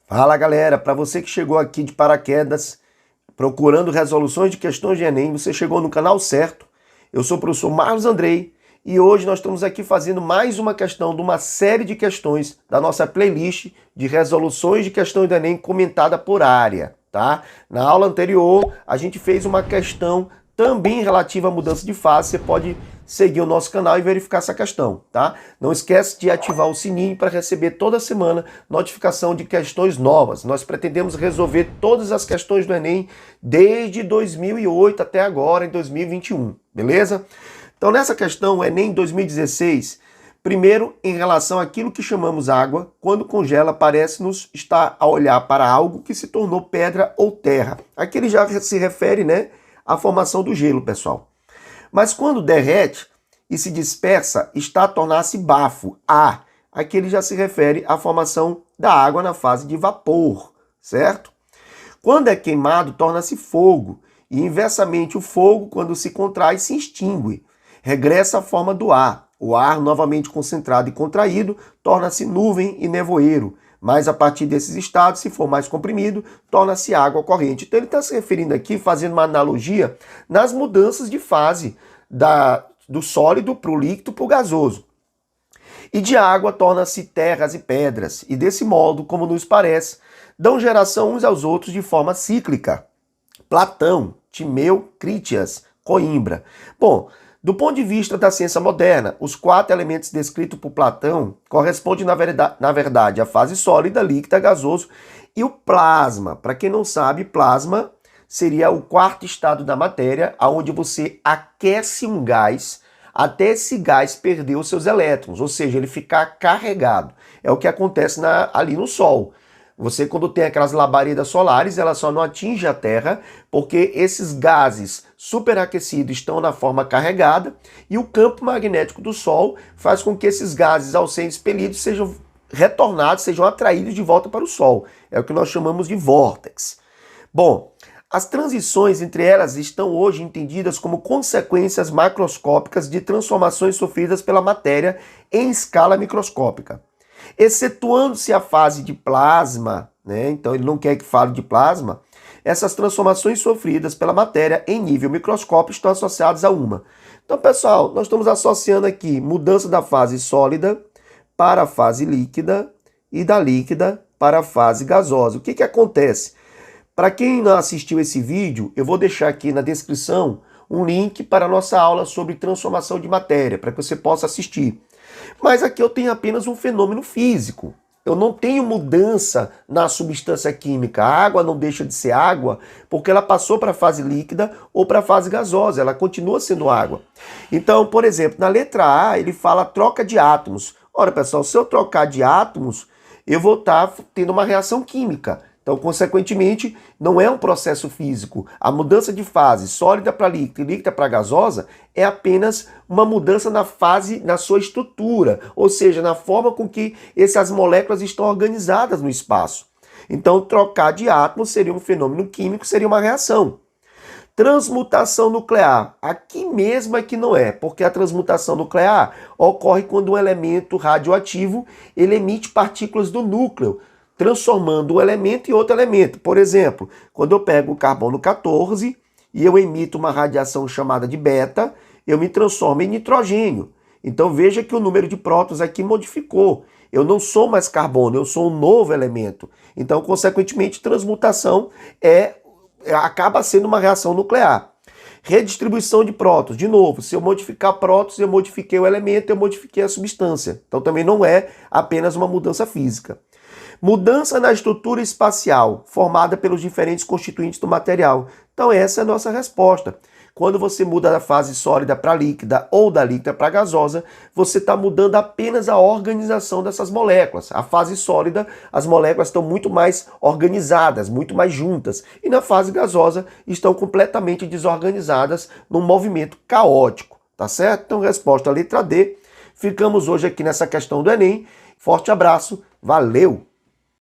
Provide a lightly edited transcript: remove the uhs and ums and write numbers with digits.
Fala galera, para você que chegou aqui de paraquedas, procurando resoluções de questões de Enem, você chegou no canal certo. Eu sou o professor Marlos Andrei e hoje nós estamos aqui fazendo mais uma questão de uma série de questões da nossa playlist de resoluções de questões do Enem comentada por área, tá? Na aula anterior a gente fez uma questão também relativa à mudança de fase. Você pode seguir o nosso canal e verificar essa questão, tá? Não esquece de ativar o sininho para receber toda semana notificação de questões novas. Nós pretendemos resolver todas as questões do Enem desde 2008 até agora, em 2021, beleza? Então nessa questão, o Enem 2016, primeiro em relação àquilo que chamamos água, quando congela parece-nos estar a olhar para algo que se tornou pedra ou terra. Aqui ele já se refere, né, à formação do gelo, pessoal. Mas quando derrete e se dispersa, está a tornar-se bafo, ar. Aqui ele já se refere à formação da água na fase de vapor, certo? Quando é queimado, torna-se fogo. E inversamente, o fogo, quando se contrai, se extingue. Regressa à forma do ar. O ar, novamente concentrado e contraído, torna-se nuvem e nevoeiro. Mas a partir desses estados, se for mais comprimido, torna-se água corrente. Então ele está se referindo aqui, fazendo uma analogia nas mudanças de fase do sólido para o líquido para o gasoso. E de água torna-se terras e pedras. E desse modo, como nos parece, dão geração uns aos outros de forma cíclica. Platão, Timeu, Critias, Coimbra. Bom, do ponto de vista da ciência moderna, os 4 elementos descritos por Platão correspondem, na verdade, à fase sólida, líquida, gasoso e o plasma. Para quem não sabe, plasma seria o 4º estado da matéria, onde você aquece um gás até esse gás perder os seus elétrons, ou seja, ele ficar carregado. É o que acontece ali no Sol. Você, quando tem aquelas labaredas solares, ela só não atinge a Terra porque esses gases superaquecidos estão na forma carregada e o campo magnético do Sol faz com que esses gases, ao serem expelidos, sejam retornados, sejam atraídos de volta para o Sol. É o que nós chamamos de vórtex. Bom, as transições entre elas estão hoje entendidas como consequências macroscópicas de transformações sofridas pela matéria em escala microscópica. Excetuando-se a fase de plasma, né? Então ele não quer que fale de plasma, essas transformações sofridas pela matéria em nível microscópico estão associadas a uma. Então, pessoal, nós estamos associando aqui mudança da fase sólida para a fase líquida e da líquida para a fase gasosa. O que acontece? Para quem não assistiu esse vídeo, eu vou deixar aqui na descrição um link para a nossa aula sobre transformação de matéria, para que você possa assistir. Mas aqui eu tenho apenas um fenômeno físico. Eu não tenho mudança na substância química. A água não deixa de ser água porque ela passou para a fase líquida ou para a fase gasosa. Ela continua sendo água. Então, por exemplo, na letra A, ele fala troca de átomos. Ora, pessoal, se eu trocar de átomos, eu vou estar tendo uma reação química. Então, consequentemente, não é um processo físico. A mudança de fase sólida para líquida e líquida para gasosa é apenas uma mudança na fase, na sua estrutura, ou seja, na forma com que essas moléculas estão organizadas no espaço. Então, trocar de átomo seria um fenômeno químico, seria uma reação. Transmutação nuclear. Aqui mesmo é que não é, porque a transmutação nuclear ocorre quando um elemento radioativo ele emite partículas do núcleo, transformando um elemento em outro elemento. Por exemplo, quando eu pego o carbono 14 e eu emito uma radiação chamada de beta, eu me transformo em nitrogênio. Então veja que o número de prótons aqui modificou. Eu não sou mais carbono, eu sou um novo elemento. Então, consequentemente, transmutação acaba sendo uma reação nuclear. Redistribuição de prótons. De novo, se eu modificar prótons, eu modifiquei o elemento, eu modifiquei a substância. Então também não é apenas uma mudança física. Mudança na estrutura espacial, formada pelos diferentes constituintes do material. Então essa é a nossa resposta. Quando você muda da fase sólida para líquida ou da líquida para gasosa, você está mudando apenas a organização dessas moléculas. A fase sólida, as moléculas estão muito mais organizadas, muito mais juntas. E na fase gasosa, estão completamente desorganizadas num movimento caótico. Tá certo? Então, resposta a letra D. Ficamos hoje aqui nessa questão do Enem. Forte abraço, valeu!